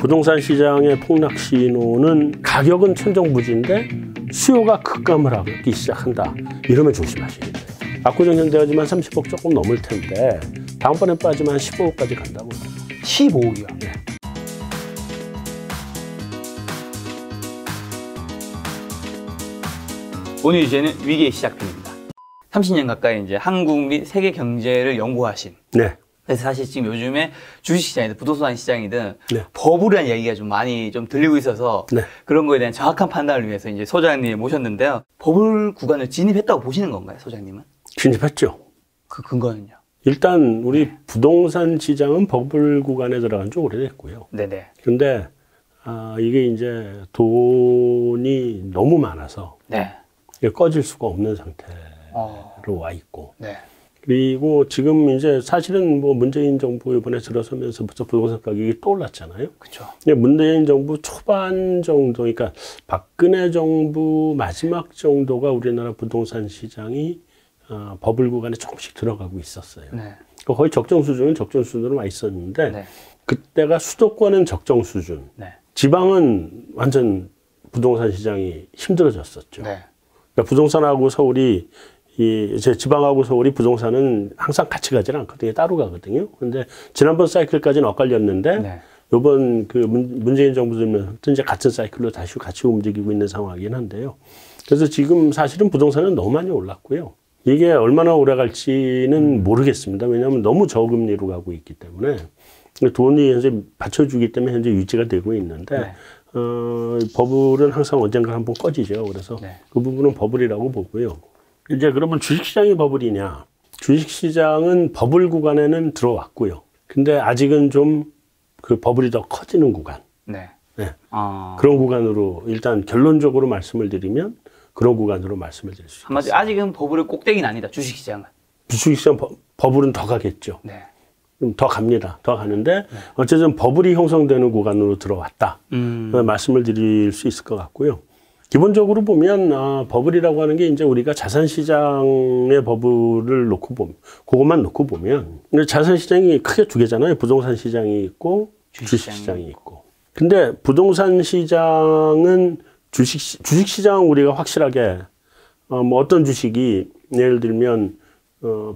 부동산 시장의 폭락 신호는 가격은 천정부지인데 수요가 급감을 하기 시작한다. 이러면 조심하셔야 돼요. 압구정 현대가지만 30억 조금 넘을 텐데 다음번에 빠지면 한 15억까지 간다고. 15억이요? 네. 오늘 주제는 위기의 시작점입니다. 30년 가까이 이제 한국 및 세계 경제를 연구하신. 네. 그래서 사실 지금 요즘에 주식시장이든 부동산 시장이든 네. 버블이라는 얘기가 좀 많이 좀 들리고 있어서 네. 그런 거에 대한 정확한 판단을 위해서 이제 소장님 모셨는데요. 버블 구간을 진입했다고 보시는 건가요, 소장님은? 진입했죠. 그 근거는요? 일단 우리 부동산 시장은 버블 구간에 들어간 지 오래됐고요. 네네. 근데 이게 이제 돈이 너무 많아서 네. 이게 꺼질 수가 없는 상태로 와 있고. 네. 그리고 지금 이제 사실은 뭐 문재인 정부 이번에 들어서면서부터 부동산 가격이 또 올랐잖아요. 그렇죠. 문재인 정부 초반 정도, 그러니까 박근혜 정부 마지막 정도가 우리나라 부동산 시장이 버블 구간에 조금씩 들어가고 있었어요. 네. 거의 적정 수준은 적정 수준으로 와 있었는데 네. 그때가 수도권은 적정 수준, 네. 지방은 완전 부동산 시장이 힘들어졌었죠. 네. 그러니까 부동산하고 서울이 이제 지방하고 서울이 부동산은 항상 같이 가지는 않거든요. 따로 가거든요. 근데 지난번 사이클까지는 엇갈렸는데 네. 이번 그 문재인 정부 들면서 이제 같은 사이클로 다시 같이 움직이고 있는 상황이긴 한데요. 그래서 지금 사실은 부동산은 너무 많이 올랐고요. 이게 얼마나 오래 갈지는 모르겠습니다. 왜냐하면 너무 저금리로 가고 있기 때문에 돈이 현재 받쳐주기 때문에 현재 유지가 되고 있는데 네. 버블은 항상 언젠가 한번 꺼지죠. 그래서 네. 그 부분은 버블이라고 보고요. 이제 그러면 주식시장이 버블이냐? 주식시장은 버블 구간에는 들어왔고요. 근데 아직은 좀 그 버블이 더 커지는 구간. 네. 네. 그런 구간으로 일단 결론적으로 말씀을 드리면 그런 구간으로 말씀을 드릴 수 있습니다. 한마디로 아직은 버블의 꼭대기는 아니다, 주식시장은. 주식시장 버블은 더 가겠죠. 네. 더 갑니다. 더 가는데 어쨌든 버블이 형성되는 구간으로 들어왔다. 말씀을 드릴 수 있을 것 같고요. 기본적으로 보면 버블이라고 하는 게 이제 우리가 자산시장의 버블을 놓고 보면 그것만 놓고 보면 자산시장이 크게 두 개잖아요. 부동산 시장이 있고 주식시장이 있고. 근데 부동산 시장은 주식시장은 우리가 확실하게 뭐 어떤 주식이 예를 들면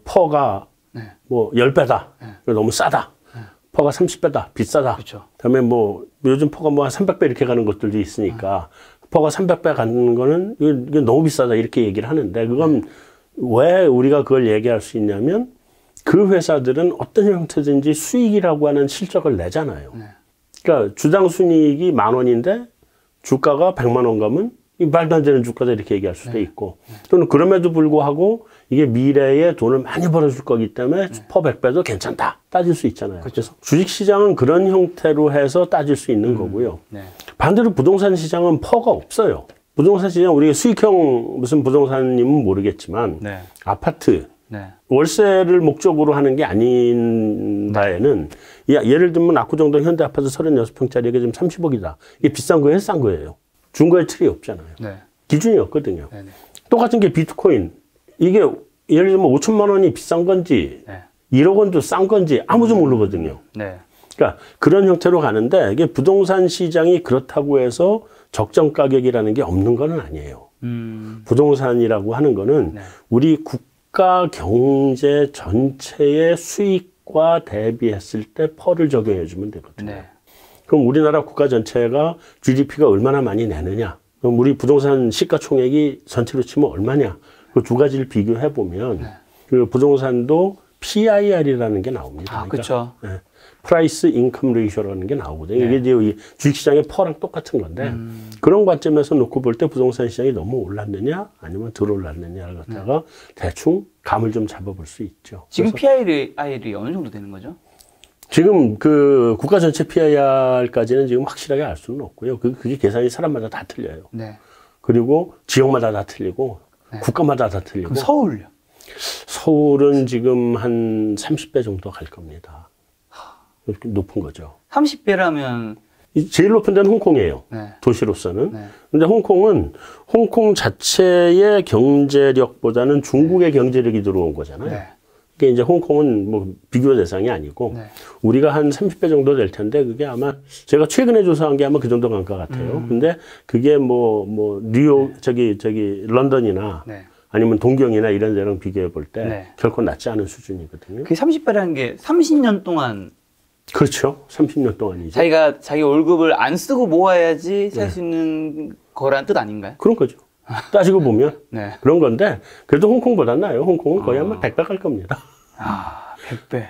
퍼가 네. 뭐 10배다. 네. 너무 싸다. 네. 퍼가 30배다. 비싸다. 그렇죠. 그다음에 뭐 요즘 퍼가 뭐 한 300배 이렇게 가는 것들도 있으니까 퍼가 300배 가는 거는 이게 너무 비싸다 이렇게 얘기를 하는데 그건 왜 우리가 그걸 얘기할 수 있냐면 그 회사들은 어떤 형태든지 수익이라고 하는 실적을 내잖아요. 네. 그러니까 주당 순이익이 10,000원인데 주가가 100만 원 가면 이 말도 안 되는 주가다 이렇게 얘기할 수도 있고 또는 그럼에도 불구하고 이게 미래에 돈을 많이 벌어줄 거기 때문에 퍼 100배도 괜찮다 따질 수 있잖아요. 그렇죠. 그래서 주식시장은 그런 형태로 해서 따질 수 있는 거고요. 네. 반대로 부동산 시장은 퍼가 없어요. 부동산 시장 우리가 수익형 무슨 부동산님은 모르겠지만 네. 아파트 네. 월세를 목적으로 하는 게 아닌 바에는 예를 들면 압구정동 현대 아파트 36평짜리가 지금 30억이다. 이게 비싼 거예요, 싼 거예요? 중고의 틀이 없잖아요. 네. 기준이 없거든요. 네. 네. 똑같은 게 비트코인. 이게 예를 들면 5천만 원이 비싼 건지 네. 1억 원도 싼 건지 아무도 모르거든요. 네. 그러니까 그런 형태로 가는데 이게 부동산 시장이 그렇다고 해서 적정 가격이라는 게 없는 건 아니에요. 부동산이라고 하는 거는 네. 우리 국가 경제 전체의 수익과 대비했을 때 펄을 적용해 주면 되거든요. 네. 그럼 우리나라 국가 전체가 GDP가 얼마나 많이 내느냐? 그럼 우리 부동산 시가총액이 전체로 치면 얼마냐? 그 두 가지를 비교해 보면 네. 그 부동산도 PIR이라는 게 나옵니다. 그렇죠. 네. 프라이스 인컴 레이쇼라는 게 나오거든요. 네. 이게 이제 이 주식시장의 퍼랑 똑같은 건데 그런 관점에서 놓고 볼 때 부동산 시장이 너무 올랐느냐 아니면 덜 올랐느냐를 갖다가 대충 감을 좀 잡아볼 수 있죠. 지금 PIR이 어느 정도 되는 거죠? 지금 그 국가 전체 PIR까지는 지금 확실하게 알 수는 없고요. 그게 계산이 사람마다 다 틀려요. 네. 그리고 지역마다 다 틀리고 네. 국가마다 다 틀리고. 그럼 서울요? 서울은 지금 한 30배 정도 갈 겁니다. 높은 거죠. 30배라면 제일 높은 데는 홍콩이에요. 네. 도시로서는. 네. 근데 홍콩 자체의 경제력보다는 중국의 경제력이 들어온 거잖아요. 네. 그게 이제 홍콩은 뭐 비교 대상이 아니고 네. 우리가 한 30배 정도 될 텐데 그게 아마 제가 최근에 조사한 게 아마 그 정도 간 것 같아요. 근데 그게 뭐 뉴욕 저기 런던이나 네. 아니면 동경이나 이런 데랑 비교해 볼 때 네. 결코 낮지 않은 수준이거든요. 그 30배라는 게 30년 동안 그렇죠. 30년 동안이죠. 자기가 자기 월급을 안 쓰고 모아야지 살 네. 수 있는 거란 뜻 아닌가요? 그런 거죠. 따지고 보면 네. 그런 건데 그래도 홍콩보단 나아요. 홍콩은 거의 아마 100배 갈 겁니다. 아, 100배.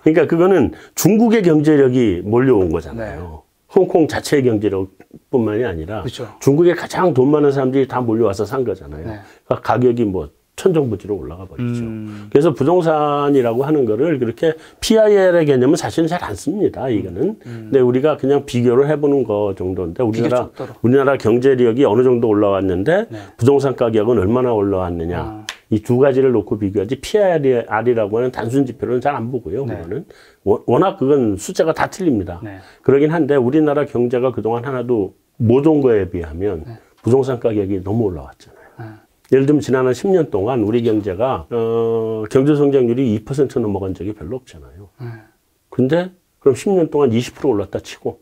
그러니까 그거는 중국의 경제력이 몰려온 거잖아요. 네. 홍콩 자체의 경제력뿐만이 아니라 그렇죠. 중국에 가장 돈 많은 사람들이 다 몰려와서 산 거잖아요. 네. 그러니까 가격이 뭐 천정부지로 올라가 버리죠. 그래서 부동산이라고 하는 거를 그렇게 PIL의 개념은 사실은 잘 안 씁니다. 이거는. 근데 우리가 그냥 비교를 해보는 거 정도인데 우리나라 경제력이 어느 정도 올라왔는데 네. 부동산 가격은 얼마나 올라왔느냐. 이 두 가지를 놓고 비교하지 PIR이라고 하는 단순 지표는 잘 안 보고요. 네. 그거는 워낙 그건 숫자가 다 틀립니다. 네. 그러긴 한데 우리나라 경제가 그동안 하나도 못 온 거에 비하면 네. 부동산 가격이 너무 올라왔잖아요. 네. 예를 들면 지난 한 10년 동안 우리 경제가 경제 성장률이 2% 넘어간 적이 별로 없잖아요. 근데 그럼 10년 동안 20% 올랐다 치고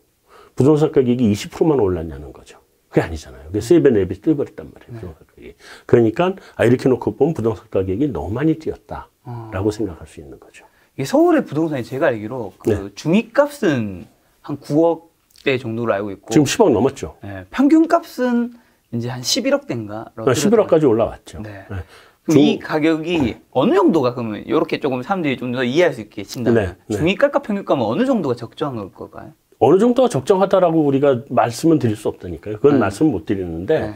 부동산 가격이 20%만 올랐냐는 거죠. 그게 아니잖아요. 그게 3배, 4배 뛰어버렸단 말이에요. 부동산 가격이. 그러니까 이렇게 놓고 보면 부동산 가격이 너무 많이 뛰었다라고 생각할 수 있는 거죠. 이게 서울의 부동산이 제가 알기로 그 네. 중위값은 한 9억대 정도로 알고 있고 지금 10억 넘었죠. 네, 평균값은 이제 한 11억대인가? 11억까지 올라왔죠. 네. 네. 그럼 이 가격이 어느 정도가 그러면 이렇게 조금 사람들이 좀 더 이해할 수 있게 친다면 네, 네. 중위값과 평균값은 어느 정도가 적정한 걸까요? 어느 정도가 적정하다라고 우리가 말씀은 드릴 수 없다니까요. 그건 말씀 못 드리는데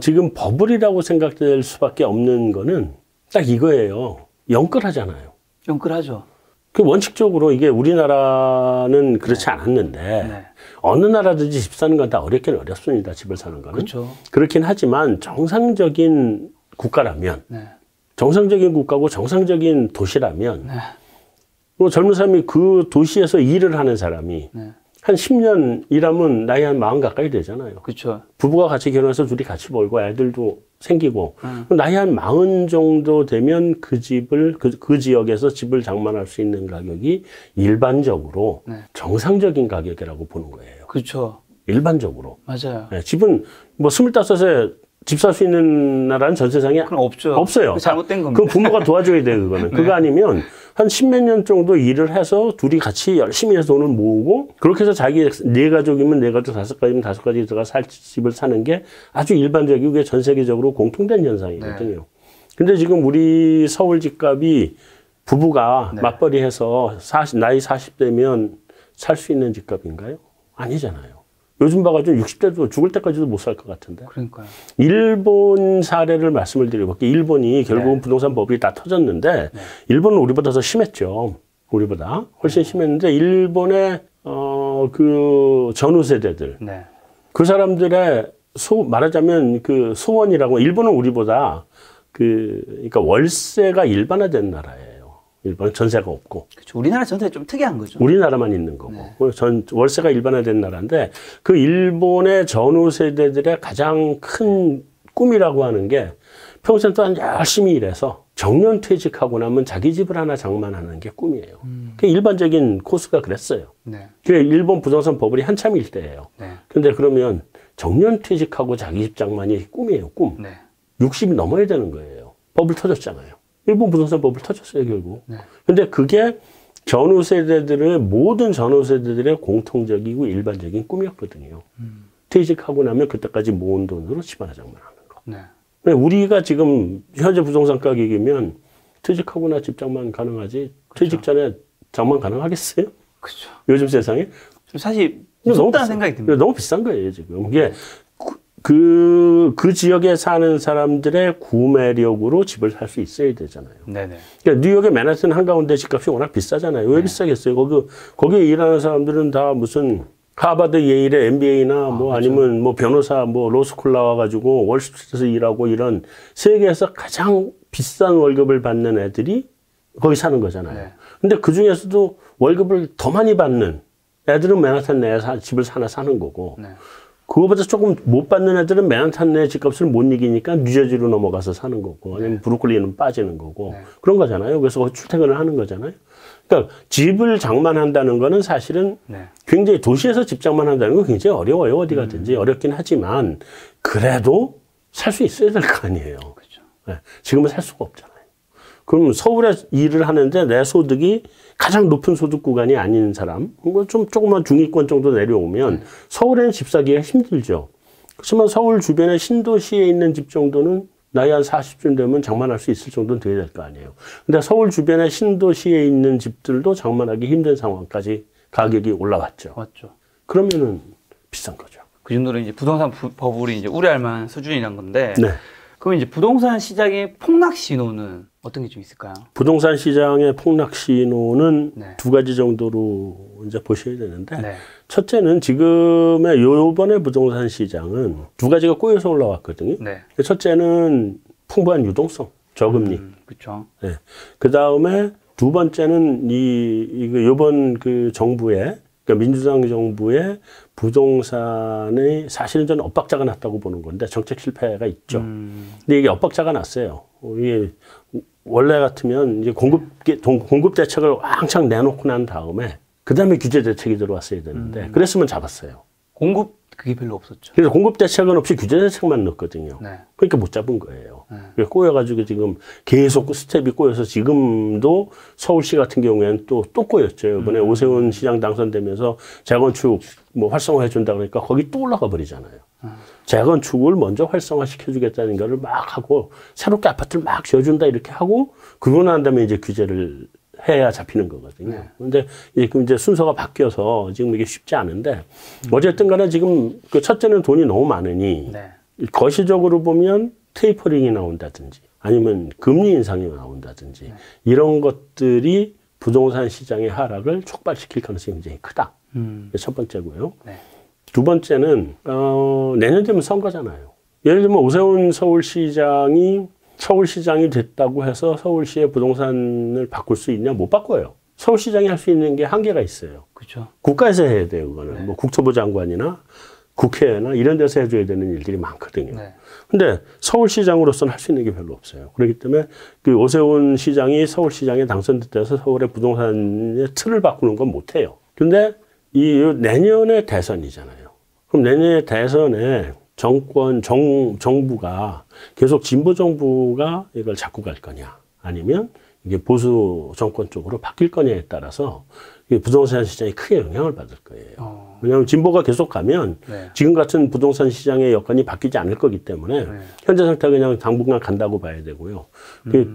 지금 버블이라고 생각될 수밖에 없는 거는 딱 이거예요. 영끌하잖아요. 영끌하죠. 그 원칙적으로 이게 우리나라는 그렇지 않았는데 네. 어느 나라든지 집 사는 건 다 어렵긴 어렵습니다. 집을 사는 거는. 그렇죠. 그렇긴 하지만 정상적인 국가라면 네. 정상적인 국가고 정상적인 도시라면 네. 뭐 젊은 사람이 그 도시에서 일을 하는 사람이 네. 한 10년 일하면 나이 한 40 가까이 되잖아요. 그렇죠. 부부가 같이 결혼해서 둘이 같이 벌고 애들도 생기고 나이 한 40 정도 되면 그 집을 그 지역에서 집을 장만할 수 있는 가격이 일반적으로 네. 정상적인 가격이라고 보는 거예요. 그렇죠. 일반적으로. 맞아요. 네, 집은 뭐 25에 집 살 수 있는 나라는 전 세상에 그럼 없죠. 없어요. 잘못된 겁니다. 그 부모가 도와줘야 돼요, 그거는. 네. 그거 아니면 한 10몇 년 정도 일을 해서 둘이 같이 열심히 해서 돈을 모으고 그렇게 해서 자기 네 가족이면 네 가족, 다섯 가족이면 다섯 가족가 살 집을 사는 게 아주 일반적이고 그게 전 세계적으로 공통된 현상이거든요. 근데 지금 우리 서울 집값이 부부가 맞벌이해서 나이 40대면 살 수 있는 집값인가요? 아니잖아요. 요즘 봐가지고 60대도 죽을 때까지도 못 살 것 같은데. 그러니까요. 일본 사례를 말씀을 드려볼게요. 일본이 결국은 부동산 버블이 다 터졌는데 일본은 우리보다 더 심했죠. 우리보다 훨씬 심했는데 일본의 그 전후 세대들 네. 그 사람들의 말하자면 그 소원이라고 일본은 우리보다 그러니까 월세가 일반화된 나라예요. 일본은 전세가 없고. 그렇죠. 우리나라 전세가 좀 특이한 거죠. 우리나라만 있는 거고. 월세가 일반화된 나라인데 그 일본의 전후 세대들의 가장 큰 꿈이라고 하는 게 평생 동안 열심히 일해서 정년 퇴직하고 나면 자기 집을 하나 장만하는 게 꿈이에요. 그 일반적인 코스가 그랬어요. 네. 그게 일본 부동산 버블이 한참일 때예요. 네. 근데 그러면 정년 퇴직하고 자기 집 장만이 꿈이에요, 꿈. 네. 60이 넘어야 되는 거예요. 버블 터졌잖아요. 일본 부동산 버블 터졌어요, 결국. 네. 근데 그게 전후 세대들의, 모든 전후 세대들의 공통적이고 일반적인 꿈이었거든요. 퇴직하고 나면 그때까지 모은 돈으로 집 하나 장만하는 거. 네. 근데 우리가 지금 현재 부동산 가격이면 퇴직하고 나 집 장만 가능하지, 퇴직 전에 장만 가능하겠어요? 그렇죠. 요즘 세상에? 좀 사실 무섭다는 생각이 듭니다. 너무 비싼 거예요, 지금. 이게 그 지역에 사는 사람들의 구매력으로 집을 살 수 있어야 되잖아요. 네네. 그러니까 뉴욕의 맨하튼 한가운데 집값이 워낙 비싸잖아요. 왜 비싸겠어요? 거기에 일하는 사람들은 다 무슨 하버드, 예일의 MBA나 뭐 아니면 뭐 변호사, 뭐 로스쿨 나와가지고 월스트리트에서 일하고 이런 세계에서 가장 비싼 월급을 받는 애들이 거기 사는 거잖아요. 네. 근데 그 중에서도 월급을 더 많이 받는 애들은 맨하탄 내에 집을 하나 사는 거고. 네. 그거보다 조금 못 받는 애들은 맨하탄 내 집값을 못 이기니까 뉴저지로 넘어가서 사는 거고, 아니면 브루클린은 빠지는 거고, 그런 거잖아요. 그래서 출퇴근을 하는 거잖아요. 그러니까 집을 장만한다는 거는 사실은 굉장히 도시에서 집 장만한다는 건 굉장히 어려워요. 어디 가든지 어렵긴 하지만 그래도 살 수 있어야 될 거 아니에요. 그렇죠. 네. 지금은 살 수가 없잖아요. 그럼 서울에 일을 하는데 내 소득이 가장 높은 소득 구간이 아닌 사람, 좀 조그만 중위권 정도 내려오면 서울에는 집 사기가 힘들죠. 그렇지만 서울 주변의 신도시에 있는 집 정도는 나이 한 40쯤 되면 장만할 수 있을 정도는 돼야 될 거 아니에요. 근데 서울 주변의 신도시에 있는 집들도 장만하기 힘든 상황까지 가격이 올라왔죠. 맞죠. 그러면은 비싼 거죠. 그 정도로 이제 부동산 버블이 이제 우려할 만한 수준이란 건데. 네. 그럼 이제 부동산 시장의 폭락 신호는 어떤 게 좀 있을까요? 부동산 시장의 폭락 신호는 네. 두 가지 정도로 이제 보셔야 되는데, 네. 첫째는 지금의 요번에 부동산 시장은 두 가지가 꼬여서 올라왔거든요. 네. 첫째는 풍부한 유동성, 저금리. 그렇죠. 네. 그 다음에 두 번째는 요번 그 정부의, 그러니까 민주당 정부의 부동산의 사실은 저는 엇박자가 났다고 보는 건데 정책 실패가 있죠. 근데 이게 엇박자가 났어요. 이게 원래 같으면 이제 공급 대책을 왕창 내놓고 난 다음에 그 다음에 규제 대책이 들어왔어야 되는데 그랬으면 잡았어요. 공급 그게 별로 없었죠. 그래서 공급 대책은 없이 규제 대책만 넣었거든요. 네. 그러니까 못 잡은 거예요. 그래서 꼬여가지고 지금 계속 스텝이 꼬여서 지금도 서울시 같은 경우에는 또 꼬였죠. 이번에 오세훈 시장 당선되면서 재건축 뭐 활성화해 준다 그러니까 거기 또 올라가 버리잖아요. 재건축을 먼저 활성화 시켜주겠다는 거를 막 하고 새롭게 아파트를 막 지어준다 이렇게 하고 그러고 난 다음에 이제 규제를 해야 잡히는 거거든요. 근데 이제 순서가 바뀌어서 지금 이게 쉽지 않은데 어쨌든 간에 지금 그 첫째는 돈이 너무 많으니 거시적으로 보면 테이퍼링이 나온다든지 아니면 금리 인상이 나온다든지 이런 것들이 부동산 시장의 하락을 촉발시킬 가능성이 굉장히 크다. 첫 번째고요. 두 번째는 내년 되면 선거잖아요. 예를 들면 오세훈 서울시장이 됐다고 해서 서울시의 부동산을 바꿀 수 있냐? 못 바꿔요. 서울시장이 할 수 있는 게 한계가 있어요. 그렇죠. 국가에서 해야 돼요, 그거는. 뭐 국토부 장관이나 국회나 이런 데서 해줘야 되는 일들이 많거든요. 근데 서울시장으로서는 할 수 있는 게 별로 없어요. 그렇기 때문에 그 오세훈 시장이 서울시장에 당선돼서 서울의 부동산의 틀을 바꾸는 건 못 해요. 근데 내년에 대선이잖아요. 그럼 내년에 대선에 정부가 계속 진보 정부가 이걸 잡고 갈 거냐, 아니면 이게 보수 정권 쪽으로 바뀔 거냐에 따라서 부동산 시장이 크게 영향을 받을 거예요. 왜냐하면 진보가 계속 가면 지금 같은 부동산 시장의 여건이 바뀌지 않을 거기 때문에 현재 상태가 그냥 당분간 간다고 봐야 되고요.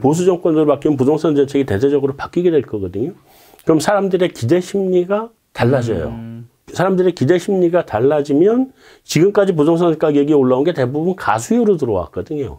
보수 정권으로 바뀌면 부동산 정책이 대대적으로 바뀌게 될 거거든요. 그럼 사람들의 기대 심리가 달라져요. 사람들의 기대 심리가 달라지면 지금까지 부동산 가격이 올라온 게 대부분 가수요로 들어왔거든요.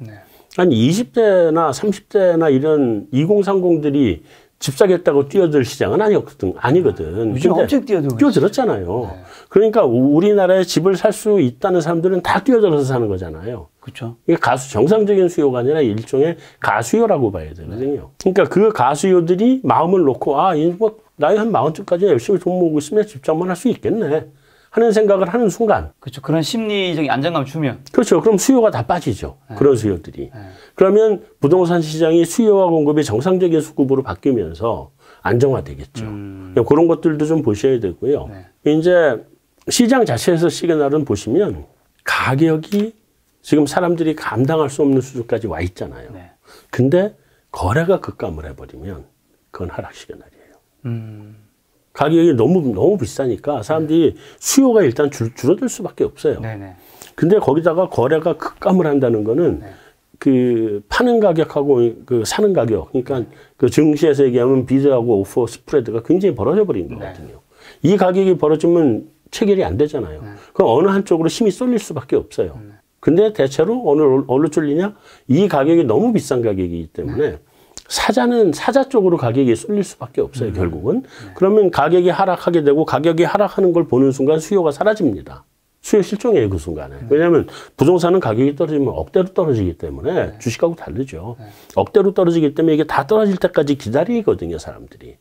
한 20대나 30대나 이런 2030들이 집 사겠다고 뛰어들 시장은 아니거든. 요즘 엄청 뛰어들었잖아요. 그러니까 우리나라에 집을 살 수 있다는 사람들은 다 뛰어들어서 사는 거잖아요. 그렇죠. 이게 정상적인 수요가 아니라 일종의 가수요라고 봐야 되거든요. 그러니까 그 가수요들이 마음을 놓고 나이 한 40쯤까지 열심히 돈 모으고 있으면 집 장만할 수 있겠네 하는 생각을 하는 순간. 그렇죠. 그런 심리적인 안정감 주면. 그렇죠. 그럼 수요가 다 빠지죠. 그런 수요들이. 그러면 부동산 시장이 수요와 공급이 정상적인 수급으로 바뀌면서 안정화되겠죠. 그런 것들도 좀 보셔야 되고요. 이제 시장 자체에서 시그널은 보시면 가격이 지금 사람들이 감당할 수 없는 수준까지 와 있잖아요. 근데 거래가 급감을 해버리면 그건 하락 시그널이에요. 가격이 너무 비싸니까 사람들이 수요가 일단 줄어들 수밖에 없어요. 근데 거기다가 거래가 급감을 한다는 거는 그 파는 가격하고 그 사는 가격, 그러니까 그 증시에서 얘기하면 비드하고 오퍼 스프레드가 굉장히 벌어져 버린 거거든요. 이 가격이 벌어지면 체결이 안 되잖아요. 그럼 어느 한쪽으로 힘이 쏠릴 수밖에 없어요. 근데 대체로 어느 쫄리냐? 이 가격이 너무 비싼 가격이기 때문에 사자는 사자 쪽으로 가격이 쏠릴 수밖에 없어요, 결국은. 그러면 가격이 하락하게 되고 가격이 하락하는 걸 보는 순간 수요가 사라집니다. 수요 실종이에요, 그 순간에. 왜냐하면 부동산은 가격이 떨어지면 억대로 떨어지기 때문에 주식하고 다르죠. 억대로 떨어지기 때문에 이게 다 떨어질 때까지 기다리거든요, 사람들이.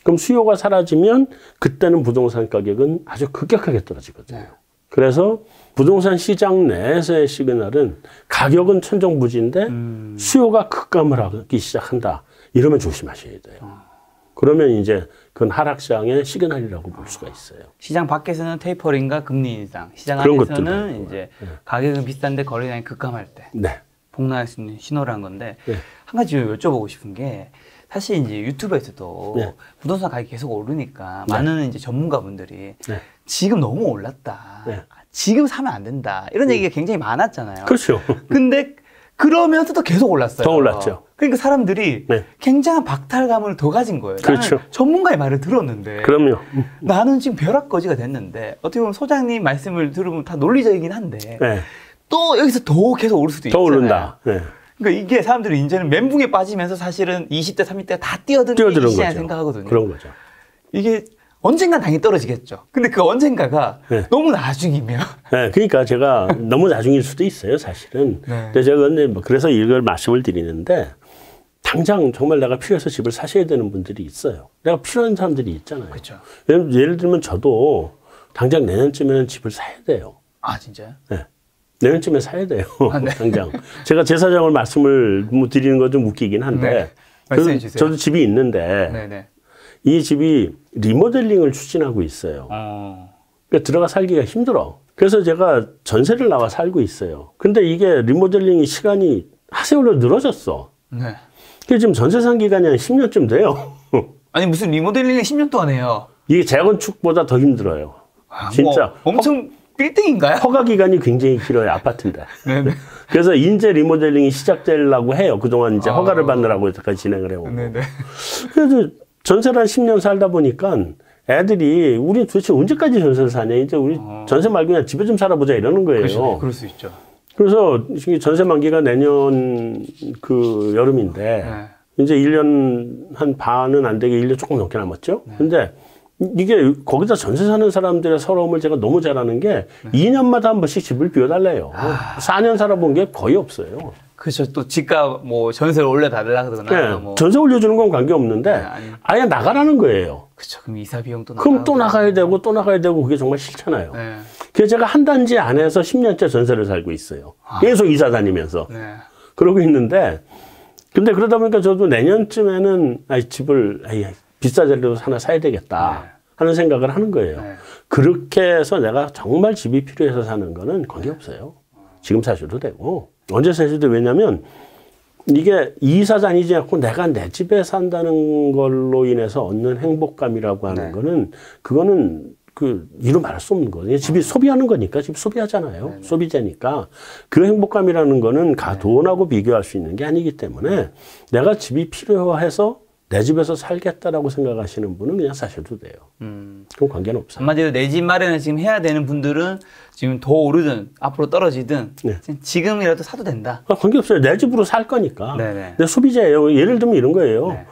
그럼 수요가 사라지면 그때는 부동산 가격은 아주 급격하게 떨어지거든요. 그래서 부동산 시장 내에서의 시그널은 가격은 천정부지인데 수요가 급감을 하기 시작한다. 이러면 조심하셔야 돼요. 그러면 이제 그건 하락시장의 시그널이라고 볼 수가 있어요. 시장 밖에서는 테이퍼링과 금리 인상, 시장 그런 안에서는 이제 가격은 비싼데 거래량이 급감할 때 네. 폭락할 수 있는 신호라는 건데 네. 한 가지 여쭤보고 싶은 게 사실 이제 유튜브에서도 네. 부동산 가격이 계속 오르니까 네. 많은 이제 전문가분들이 네. 지금 너무 올랐다. 네. 지금 사면 안 된다. 이런 얘기가 굉장히 많았잖아요. 그렇죠. 근데 그러면서도 계속 올랐어요. 더 올랐죠. 그러니까 사람들이 네. 굉장한 박탈감을 더 가진 거예요. 그렇죠. 나는 전문가의 말을 들었는데 그럼요. 나는 지금 벼락거지가 됐는데 어떻게 보면 소장님 말씀을 들으면 다 논리적이긴 한데 네. 또 여기서 더 계속 오를 수도 더 있잖아요. 오른다. 네. 그러니까 이게 사람들이 이제는 멘붕에 빠지면서 사실은 20대, 30대가 다 뛰어드는 시장에 생각하거든요. 그런 거죠. 이게 언젠간 당연히 떨어지겠죠. 근데 그 언젠가가 네. 너무 나중이면 네, 그러니까 제가 너무 나중일 수도 있어요, 사실은. 네. 근데 제가 근데 뭐 그래서 이걸 말씀을 드리는데 당장 정말 내가 필요해서 집을 사셔야 되는 분들이 있어요. 내가 필요한 사람들이 있잖아요. 그렇죠. 예를 들면 저도 당장 내년쯤에는 집을 사야 돼요. 아 진짜요? 네. 내년쯤에 사야 돼요. 아, 네. 당장. 제가 제 사정을 말씀을 뭐 드리는 건 좀 웃기긴 한데 네. 말씀해 주세요. 저도 집이 있는데 네네. 이 집이 리모델링을 추진하고 있어요. 그러니까 들어가 살기가 힘들어. 그래서 제가 전세를 나와 살고 있어요. 근데 이게 리모델링이 시간이 하세월로 늘어졌어. 네. 그래서 지금 전세 산 기간이 한 10년쯤 돼요. 아니 무슨 리모델링을 10년 동안 해요? 이게 재건축보다 더 힘들어요. 아, 진짜. 뭐 엄청 빌딩인가요? 허가 기간이 굉장히 길어요, 아파트인데. 네네. 그래서 인재 리모델링이 시작되려고 해요. 그동안 이제 허가를 받느라고 여태까지 진행을 해오고. 네네. 그래서 전세를 한 10년 살다 보니까 애들이 우리 도대체 언제까지 전세를 사냐. 이제 우리 전세 말고 그냥 집에 좀 살아보자 이러는 거예요. 그렇죠. 그럴 수 있죠. 그래서 전세 만기가 내년 그 여름인데 네. 이제 1년 한 반은 안 되게 1년 조금 넘게 남았죠. 근데 이게 거기다 전세 사는 사람들의 서러움을 제가 너무 잘 아는 게 2년마다 한 번씩 집을 비워달래요. 4년 살아본 게 거의 없어요. 그렇죠. 또 집값 뭐 전세를 올려달라 그러거나 네, 뭐. 전세 올려주는 건 관계없는데 아니. 아예 나가라는 거예요. 그렇죠. 그럼 이사 비용도 그럼 또 나가야 되고 또 나가야 되고 그게 정말 싫잖아요. 네. 그래서 제가 한 단지 안에서 10년째 전세를 살고 있어요. 계속 이사 다니면서. 네. 그러고 있는데 근데 그러다 보니까 저도 내년쯤에는 집을 비싸자리로 하나 사야 되겠다 하는 생각을 하는 거예요. 네. 그렇게 해서 내가 정말 집이 필요해서 사는 거는 관계없어요. 지금 사셔도 되고 언제 사셔도 돼요. 왜냐면 이게 이사 다니지 않고 내가 내 집에 산다는 걸로 인해서 얻는 행복감이라고 하는 거는 그거는 이루 말할 수 없는 거예요. 집이 소비하는 거니까, 집 소비하잖아요. 소비재니까. 그 행복감이라는 거는 돈하고 비교할 수 있는 게 아니기 때문에 내가 집이 필요해서 내 집에서 살겠다라고 생각하시는 분은 그냥 사셔도 돼요. 그건 관계는 없어요. 한마디로 내 집 마련을 지금 해야 되는 분들은 지금 더 오르든 앞으로 떨어지든 네. 지금이라도 사도 된다. 관계없어요. 내 집으로 살 거니까. 네네. 내 소비재예요. 예를 들면 이런 거예요. 네.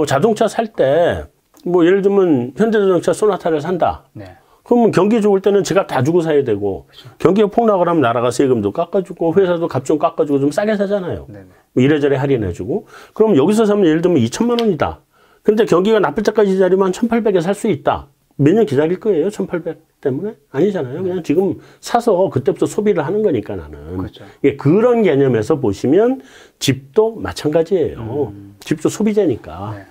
자동차 살 때, 뭐 예를 들면 현대자동차 소나타를 산다. 네. 그러면 경기 좋을 때는 지갑 다 주고 사야 되고, 경기가 폭락을 하면 나라가 세금도 깎아주고, 회사도 값 좀 깎아주고 좀 싸게 사잖아요. 네네. 뭐 이래저래 할인해주고. 그럼 여기서 사면 예를 들면 2천만 원이다. 근데 경기가 나쁠 때까지 기다리면 1,800에 살 수 있다. 몇 년 기다릴 거예요? 1,800 때문에? 아니잖아요. 그냥 지금 사서 그때부터 소비를 하는 거니까 나는. 그렇죠. 예, 그런 개념에서 보시면 집도 마찬가지예요. 집도 소비재니까. 네.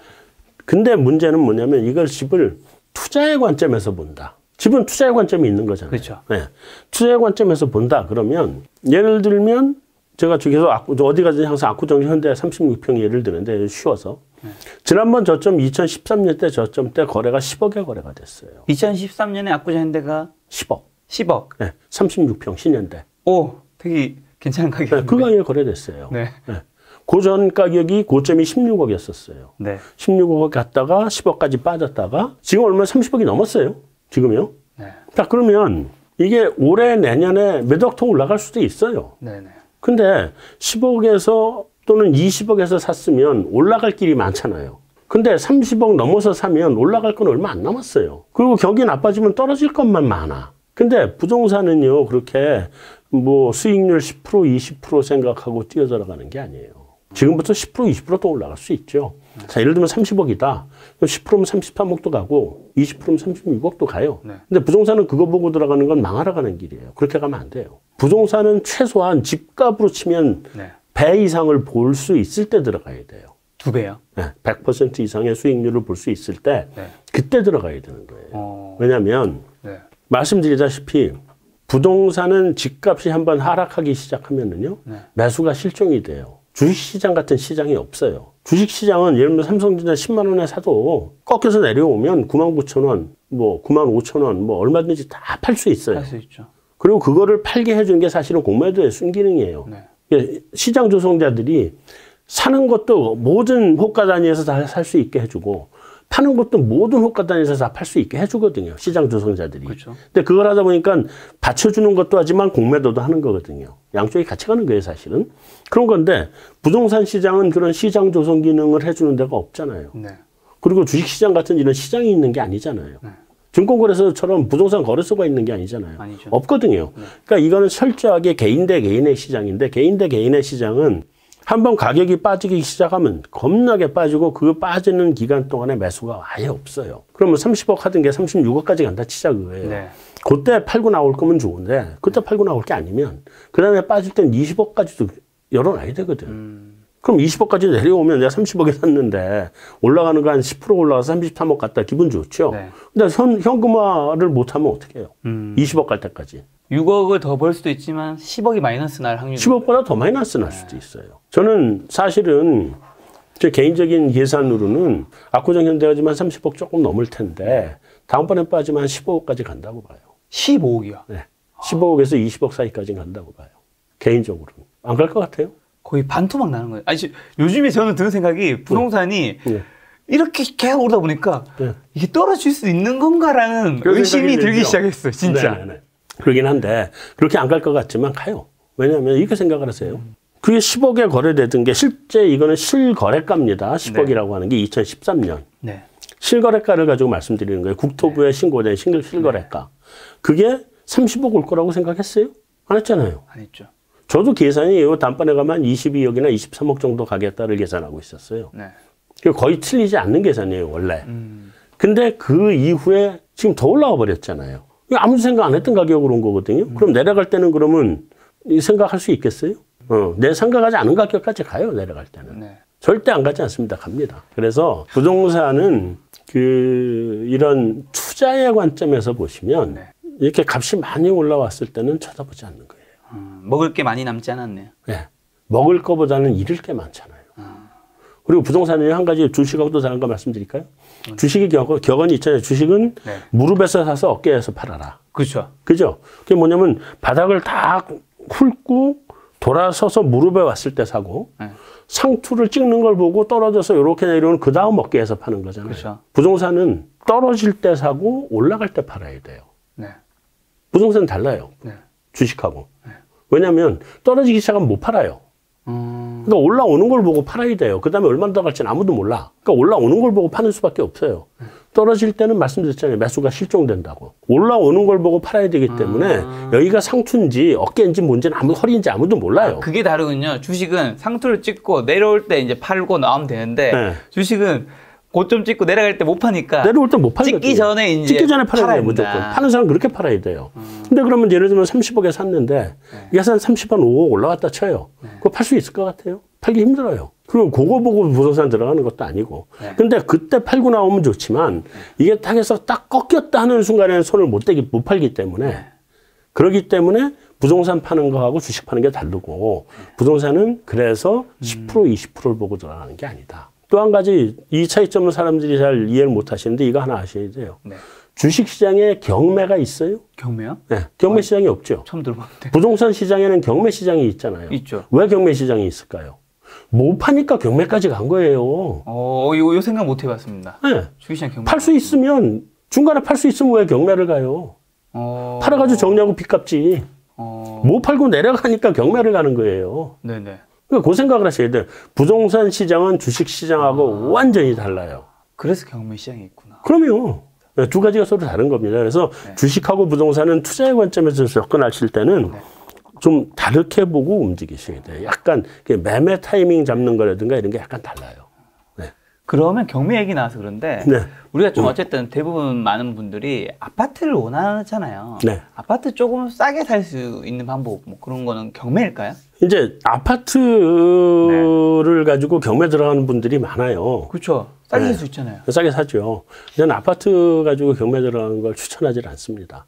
근데 문제는 뭐냐면 이걸 집을 투자의 관점에서 본다. 집은 투자의 관점이 있는 거잖아요. 그렇죠. 네. 투자의 관점에서 본다. 그러면 예를 들면 제가 계속 어디 가든지 항상 압구정 현대 36평 예를 드는데 쉬워서 지난번 저점 2013년 때 저점 때 거래가 10억에 거래가 됐어요. 2013년에 압구정 현대가 10억. 10억. 네. 36평 신현대. 오, 되게 괜찮은 가격인데. 네. 그 가격에 거래됐어요. 네. 네. 고전 가격이 고점이 16억이었었어요. 네. 16억 갔다가 10억까지 빠졌다가 지금 얼마 30억이 넘었어요. 지금요. 네. 자, 그러면 이게 올해 내년에 몇 억 더 올라갈 수도 있어요. 네네. 근데 10억에서 또는 20억에서 샀으면 올라갈 길이 많잖아요. 근데 30억 넘어서 사면 올라갈 건 얼마 안 남았어요. 그리고 경기 나빠지면 떨어질 것만 많아. 근데 부동산은요, 그렇게 뭐 수익률 10%, 20% 생각하고 뛰어들어가는 게 아니에요. 지금부터 10%, 20%더 올라갈 수 있죠. 자, 예를 들면 30억이다. 10%면 33억도 가고 20%면 36억도 가요. 네. 근데 부동산은 그거 보고 들어가는 건 망하러 가는 길이에요. 그렇게 가면 안 돼요. 부동산은 최소한 집값으로 치면 네. 배 이상을 볼 수 있을 때 들어가야 돼요. 2배요? 네, 100% 이상의 수익률을 볼 수 있을 때 네. 그때 들어가야 되는 거예요. 왜냐하면 네. 말씀드리다시피 부동산은 집값이 한번 하락하기 시작하면은요, 네. 매수가 실종이 돼요. 주식시장 같은 시장이 없어요. 주식시장은 예를 들면 삼성전자 10만 원에 사도 꺾여서 내려오면 99,000원, 뭐 95,000원, 뭐 얼마든지 다 팔 수 있어요. 할 수 있죠. 그리고 그거를 팔게 해준 게 사실은 공매도의 순기능이에요. 네. 시장 조성자들이 사는 것도 모든 호가 단위에서 다 살 수 있게 해주고 파는 것도 모든 호가 단위에서 다 팔 수 있게 해주거든요. 시장 조성자들이. 그렇죠. 근데 그걸 하다 보니까 받쳐주는 것도 하지만 공매도도 하는 거거든요. 양쪽이 같이 가는 거예요, 사실은. 그런 건데 부동산 시장은 그런 시장 조성 기능을 해주는 데가 없잖아요. 네. 그리고 주식시장 같은 이런 시장이 있는 게 아니잖아요. 네. 증권거래소처럼 부동산 거래소가 있는 게 아니잖아요. 아니죠. 없거든요. 네. 그러니까 이거는 철저하게 개인 대 개인의 시장인데 개인 대 개인의 시장은 한번 가격이 빠지기 시작하면 겁나게 빠지고 그 빠지는 기간 동안에 매수가 아예 없어요. 그러면 30억 하던 게 36억까지 간다 치자 그거예요. 네. 그때 팔고 나올 거면 좋은데 그때 팔고 나올 게 아니면 그 다음에 빠질 땐 20억까지도 열어놔야 되거든. 그럼 20억까지 내려오면 내가 30억에 샀는데 올라가는 거 한 10% 올라가서 33억 갔다 기분 좋죠. 네. 근데 현금화를 못하면 어떻게 해요? 20억 갈 때까지. 6억을 더 벌 수도 있지만 10억이 마이너스 날 확률이 10억보다 더 마이너스 날 수도 있어요. 저는 사실은 제 개인적인 계산으로는 압구정 현대가지만 30억 조금 넘을 텐데 다음번에 빠지면 한 15억까지 간다고 봐요. 15억이요. 네. 15억에서 20억 사이까지 간다고 봐요. 개인적으로는. 안 갈 것 같아요? 거의 반토막 나는 거예요. 아니, 요즘에 저는 드는 생각이 부동산이 네. 이렇게 계속 오르다 보니까 네. 이게 떨어질 수 있는 건가라는 그런 의심이 생각이 들기 들죠. 시작했어요. 진짜. 네네네. 그러긴 한데 그렇게 안 갈 것 같지만 가요. 왜냐하면 이렇게 생각을 하세요. 그게 10억에 거래되던 게 실제 이거는 실거래가입니다. 10억이라고 하는 게 2013년. 네. 실거래가를 가지고 말씀드리는 거예요. 국토부에 신고된 실거래가. 그게 30억 올 거라고 생각했어요? 안 했잖아요. 안 했죠. 저도 계산이 다음번에 가면 22억이나 23억 정도 가겠다를 계산하고 있었어요. 네. 거의 틀리지 않는 계산이에요, 원래. 근데 그 이후에 지금 더 올라와 버렸잖아요. 아무 생각 안 했던 가격으로 온 거거든요. 그럼 내려갈 때는 그러면 생각할 수 있겠어요? 내 생각하지 않은 가격까지 가요, 내려갈 때는. 네. 절대 안 가지 않습니다. 갑니다. 그래서 부동산은 이런 투자의 관점에서 보시면 네. 이렇게 값이 많이 올라왔을 때는 쳐다보지 않는 거예요. 먹을 게 많이 남지 않았네요. 네. 먹을 거보다는 잃을 게 많잖아요. 그리고 부동산은 한 가지 주식하고도 다른 거 말씀드릴까요? 주식의 격언이 있잖아요. 주식은 네. 무릎에서 사서 어깨에서 팔아라. 그렇죠. 그죠? 그게 뭐냐면 바닥을 다 훑고 돌아서서 무릎에 왔을 때 사고 네. 상투를 찍는 걸 보고 떨어져서 이렇게 내려오는 그 다음 어깨에서 파는 거잖아요. 그렇죠. 부동산은 떨어질 때 사고 올라갈 때 팔아야 돼요. 네. 부동산은 달라요. 네. 주식하고. 왜냐하면 떨어지기 시작하면 못 팔아요. 그러니까 올라오는 걸 보고 팔아야 돼요. 그 다음에 얼마나 더 갈지는 아무도 몰라. 그러니까 올라오는 걸 보고 파는 수밖에 없어요. 떨어질 때는 말씀드렸잖아요. 매수가 실종된다고. 올라오는 걸 보고 팔아야 되기 때문에 여기가 상투인지 어깨인지 뭔지는 허리인지 아무도 몰라요. 그게 다르군요. 주식은 상투를 찍고 내려올 때 이제 팔고 나오면 되는데 네. 주식은 고점 찍고 내려갈 때 못 파니까 내려올 때 못 팔거든요. 찍기 전에 이제 찍기 전에 팔아야 돼요, 된다. 무조건. 파는 사람은 그렇게 팔아야 돼요. 근데 그러면 예를 들면 30억에 샀는데 이게 한 30한 5억 올라갔다 쳐요. 그거 팔 수 있을 것 같아요? 팔기 힘들어요. 그럼 그거 보고 부동산 들어가는 것도 아니고. 근데 그때 팔고 나오면 좋지만 이게 딱 해서 딱 꺾였다 하는 순간에는 손을 못 팔기 때문에 그렇기 때문에 부동산 파는 거하고 주식 파는 게 다르고 부동산은 그래서 10% 20%를 보고 들어가는 게 아니다. 또 한 가지 이 차이점을 사람들이 잘 이해를 못 하시는데 이거 하나 아셔야 돼요. 네. 주식시장에 경매가 있어요? 경매요? 네. 경매 시장이 없죠. 처음 들어봤는데. 부동산 시장에는 경매 시장이 있잖아요. 있죠. 왜 경매 시장이 있을까요? 못 파니까 경매까지 간 거예요. 요 생각 못 해봤습니다. 네. 주식시장 경매. 팔 수 있으면 중간에 팔 수 있으면 왜 경매를 가요? 팔아가지고 정리하고 빚 갚지. 못 팔고 내려가니까 경매를 가는 거예요. 네네. 그러니까 그 생각을 하셔야 돼요. 부동산 시장은 주식 시장하고 완전히 달라요. 그래서 경매 시장이 있구나. 그럼요. 두 가지가 서로 다른 겁니다. 그래서 주식하고 부동산은 투자의 관점에서 접근하실 때는 좀 다르게 보고 움직이셔야 돼요. 약간 매매 타이밍 잡는 거라든가 이런 게 약간 달라요. 네. 그러면 경매 얘기 나와서 그런데 네. 우리가 좀 어쨌든 대부분 많은 분들이 아파트를 원하잖아요. 네. 아파트 조금 싸게 살 수 있는 방법 뭐 그런 거는 경매일까요? 이제 아파트를 가지고 경매 들어가는 분들이 많아요. 그렇죠. 싸게 네. 살 수 있잖아요. 싸게 사죠. 저는 아파트 가지고 경매 들어가는 걸 추천하지 않습니다.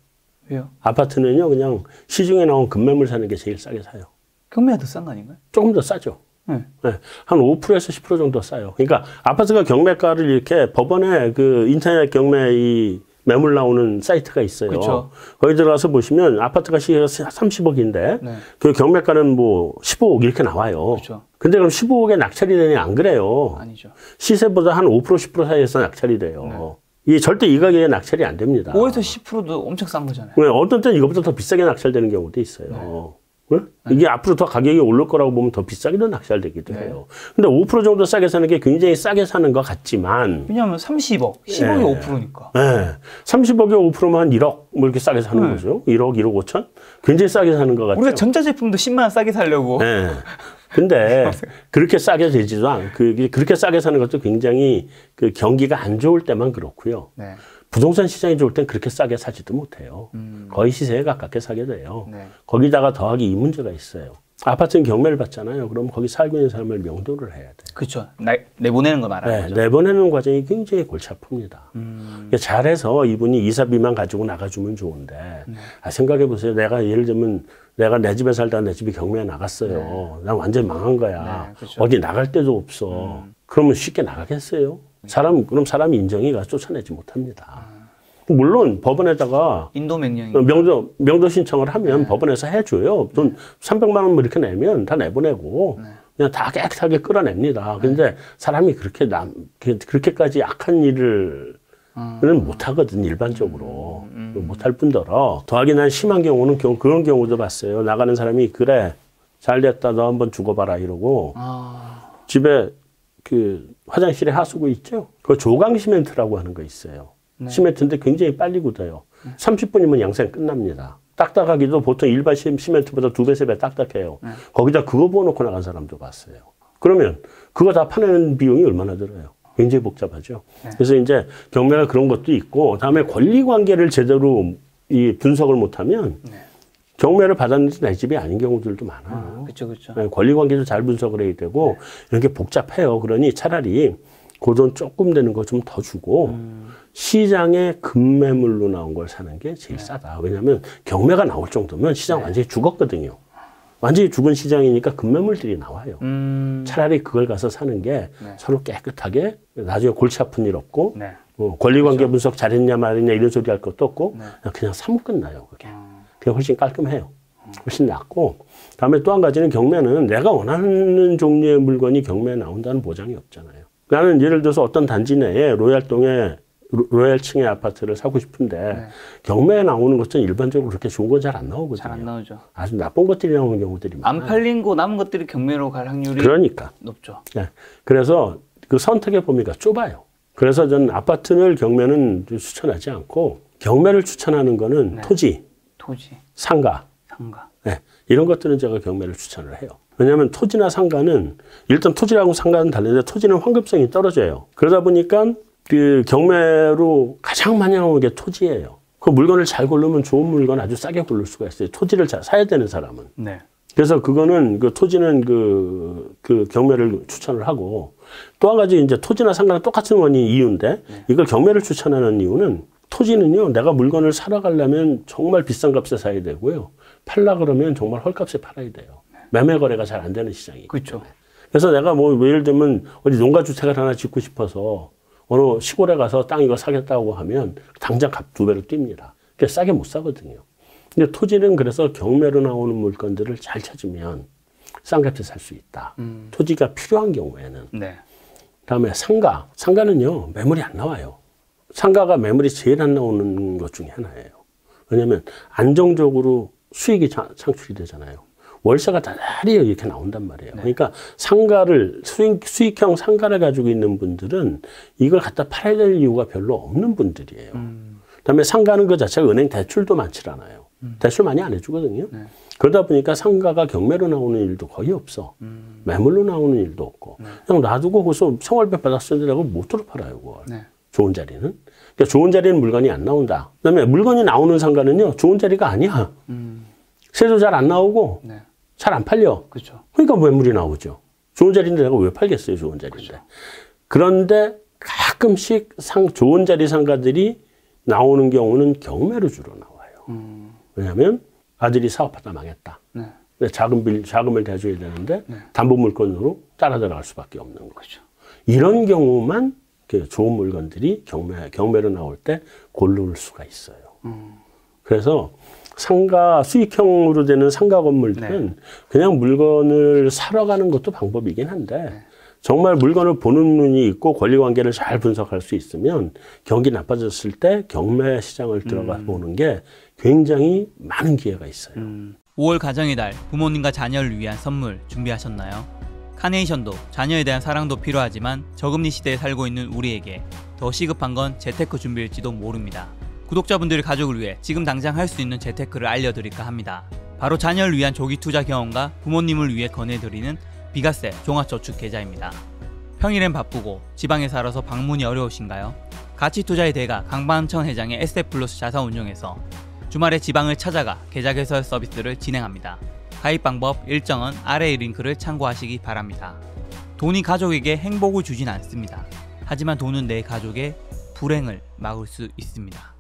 왜요? 아파트는요, 그냥 시중에 나온 급매물 사는 게 제일 싸게 사요. 경매가 더 싼 거 아닌가요? 조금 더 싸죠. 네. 네, 한 5%에서 10% 정도 싸요. 그러니까 아파트가 경매가를 이렇게 법원에 그 인터넷 경매 이 매물 나오는 사이트가 있어요. 그쵸. 거기 들어가서 보시면 아파트가 시세가 30억인데 네. 그 경매가는 뭐 15억 이렇게 나와요. 그쵸. 근데 그럼 15억에 낙찰이 되냐? 안 그래요. 아니죠. 시세보다 한 5% 10% 사이에서 낙찰이 돼요. 이게 절대 이 가격에 낙찰이 안 됩니다. 5에서 10%도 엄청 싼 거잖아요. 왜 어떤 때는 이것보다 더 비싸게 낙찰되는 경우도 있어요. 네? 이게 앞으로 더 가격이 오를 거라고 보면 더 비싸게도 낙찰되기도 해요. 근데 5% 정도 싸게 사는 게 굉장히 싸게 사는 것 같지만, 왜냐하면 30억, 10억이 5%니까. 네. 30억에 5%면 한 1억 뭐 이렇게 싸게 사는 거죠. 1억, 1억 5천? 굉장히 싸게 사는 것 같죠. 우리가 전자제품도 10만 원 싸게 사려고. 네. 근데 그렇게 싸게 되지도 그렇게 싸게 사는 것도 굉장히 그 경기가 안 좋을 때만 그렇고요. 네. 부동산 시장이 좋을 땐 그렇게 싸게 사지도 못해요. 거의 시세에 가깝게 사게 돼요. 네. 거기다가 더하기 이 문제가 있어요. 아파트는 경매를 받잖아요. 그럼 거기 살고 있는 사람을 명도를 해야 돼요. 그렇죠. 내보내는 거 말하는 네, 거죠. 내보내는 과정이 굉장히 골치 아픕니다. 잘해서 이분이 이사비만 가지고 나가주면 좋은데, 생각해 보세요. 내가 예를 들면 내가 내 집에 살다가 내 집이 경매에 나갔어요. 난 완전히 망한 거야. 네, 그렇죠. 어디 나갈 데도 없어. 그러면 쉽게 나가겠어요? 그럼 사람이 인정이 가서 쫓아내지 못합니다. 물론 법원에다가 인도 명령이. 명도 신청을 하면 법원에서 해줘요. 돈 300만 원 뭐 이렇게 내면 다 내보내고 그냥 다 깨끗하게 끌어냅니다. 근데 사람이 그렇게까지 악한 일을 못 하거든, 일반적으로. 못 할 뿐더러 더하기 난 심한 경우는 그런 경우도 봤어요. 나가는 사람이 그래 잘 됐다 너 한번 죽어봐라 이러고 집에 그 화장실에 하수구 있죠? 그 조강 시멘트라고 하는 거 있어요. 시멘트인데 굉장히 빨리 굳어요. 30분이면 양생 끝납니다. 딱딱하기도 보통 일반 시멘트보다 2배, 3배 딱딱해요. 거기다 그거 부어놓고 나간 사람도 봤어요. 그러면 그거 다 파내는 비용이 얼마나 들어요? 굉장히 복잡하죠. 그래서 이제 경매가 그런 것도 있고, 다음에 권리 관계를 제대로 이 분석을 못하면 경매를 받았는데 내 집이 아닌 경우들도 많아요. 그렇죠, 그렇죠. 권리 관계도 잘 분석을 해야 되고 이런 게 복잡해요. 그러니 차라리 그 돈 조금 되는 거 좀 더 주고 시장에 급매물로 나온 걸 사는 게 제일 싸다. 왜냐하면 경매가 나올 정도면 시장 완전히 죽었거든요. 완전히 죽은 시장이니까 급매물들이 나와요. 차라리 그걸 가서 사는 게 서로 깨끗하게 나중에 골치 아픈 일 없고 권리관계 분석 잘했냐 말했냐 이런 소리 할 것도 없고 그냥 사면 끝나요. 그게 훨씬 깔끔해요. 훨씬 낫고 다음에 또 한 가지는 경매는 내가 원하는 종류의 물건이 경매에 나온다는 보장이 없잖아요. 나는 예를 들어서 어떤 단지 내에 로얄층의 아파트를 사고 싶은데 경매에 나오는 것은 일반적으로 그렇게 좋은 건 잘 안 나오거든요. 잘 안 나오죠. 아주 나쁜 것들이 나오는 경우들이 많아요. 안 팔린 거 남은 것들이 경매로 갈 확률이 그러니까. 높죠. 네. 그래서 그 선택의 범위가 좁아요. 그래서 저는 아파트를 경매는 추천하지 않고 경매를 추천하는 거는 토지, 상가. 네. 이런 것들은 제가 경매를 추천을 해요. 왜냐하면 토지나 상가는 일단 토지하고 상가는 다른데 토지는 환급성이 떨어져요. 그러다 보니까 그 경매로 가장 많이 나오는 게 토지예요. 그 물건을 잘 고르면 좋은 물건 아주 싸게 고를 수가 있어요. 토지를 잘 사야 되는 사람은. 네. 그래서 그거는 그 토지는 그 경매를 추천을 하고 또 한 가지 이제 토지나 상가는 똑같은 원인 이유인데 이걸 경매를 추천하는 이유는 토지는요 내가 물건을 사러 가려면 정말 비싼 값에 사야 되고요. 팔라 그러면 정말 헐값에 팔아야 돼요. 매매 거래가 잘 안 되는 시장이기 때문에. 그렇죠. 그래서 내가 뭐 예를 들면 어디 농가주택을 하나 짓고 싶어서 어느 시골에 가서 땅 이거 사겠다고 하면 당장 값 2배로 뜁니다. 그러니까 싸게 못 사거든요. 근데 토지는 그래서 경매로 나오는 물건들을 잘 찾으면 싼 값에 살 수 있다. 토지가 필요한 경우에는. 네. 다음에 상가는요 매물이 안 나와요. 상가가 매물이 제일 안 나오는 것 중에 하나예요. 왜냐하면 안정적으로 수익이 창출이 되잖아요. 월세가 다달이 이렇게 나온단 말이에요. 그러니까 상가를 수익형 상가를 가지고 있는 분들은 이걸 갖다 팔아야 될 이유가 별로 없는 분들이에요. 그다음에 상가는 그 자체가 은행 대출도 많지 않아요. 대출 많이 안 해주거든요. 네. 그러다 보니까 상가가 경매로 나오는 일도 거의 없어. 매물로 나오는 일도 없고. 그냥 놔두고 거기서 생활비 받았으니라고 못 들어 팔아요. 그걸. 네. 좋은 자리는. 그러니까 좋은 자리는 물건이 안 나온다. 그다음에 물건이 나오는 상가는요. 좋은 자리가 아니야. 세도 잘 안 나오고 네. 잘 안 팔려. 그렇죠. 그러니까 매물이 나오죠. 좋은 자리인데 내가 왜 팔겠어요. 좋은 자리인데. 그렇죠. 그런데 가끔씩 좋은 자리 상가들이 나오는 경우는 경매로 주로 나와요. 왜냐하면 아들이 사업하다 망했다. 네. 근데 자금을 대줘야 되는데 네. 담보 물건으로 따라 들어갈 수밖에 없는 거죠. 그렇죠. 이런 경우만 그 좋은 물건들이 경매로 나올 때 고를 수가 있어요. 그래서 상가 수익형으로 되는 상가 건물들은 네. 그냥 물건을 사러 가는 것도 방법이긴 한데 네. 정말 물건을 보는 눈이 있고 권리관계를 잘 분석할 수 있으면 경기 나빠졌을 때 경매 시장을 들어가 보는 게 굉장히 많은 기회가 있어요. 5월 가정의 달, 부모님과 자녀를 위한 선물 준비하셨나요? 카네이션도 자녀에 대한 사랑도 필요하지만 저금리 시대에 살고 있는 우리에게 더 시급한 건 재테크 준비일지도 모릅니다. 구독자분들의 가족을 위해 지금 당장 할 수 있는 재테크를 알려드릴까 합니다. 바로 자녀를 위한 조기 투자 경험과 부모님을 위해 권해드리는 비과세 종합저축계좌입니다. 평일엔 바쁘고 지방에 살아서 방문이 어려우신가요? 가치투자의 대가 강반천 회장의 에셋플러스 자산운용에서 주말에 지방을 찾아가 계좌 개설 서비스를 진행합니다. 가입 방법, 일정은 아래의 링크를 참고하시기 바랍니다. 돈이 가족에게 행복을 주진 않습니다. 하지만 돈은 내 가족의 불행을 막을 수 있습니다.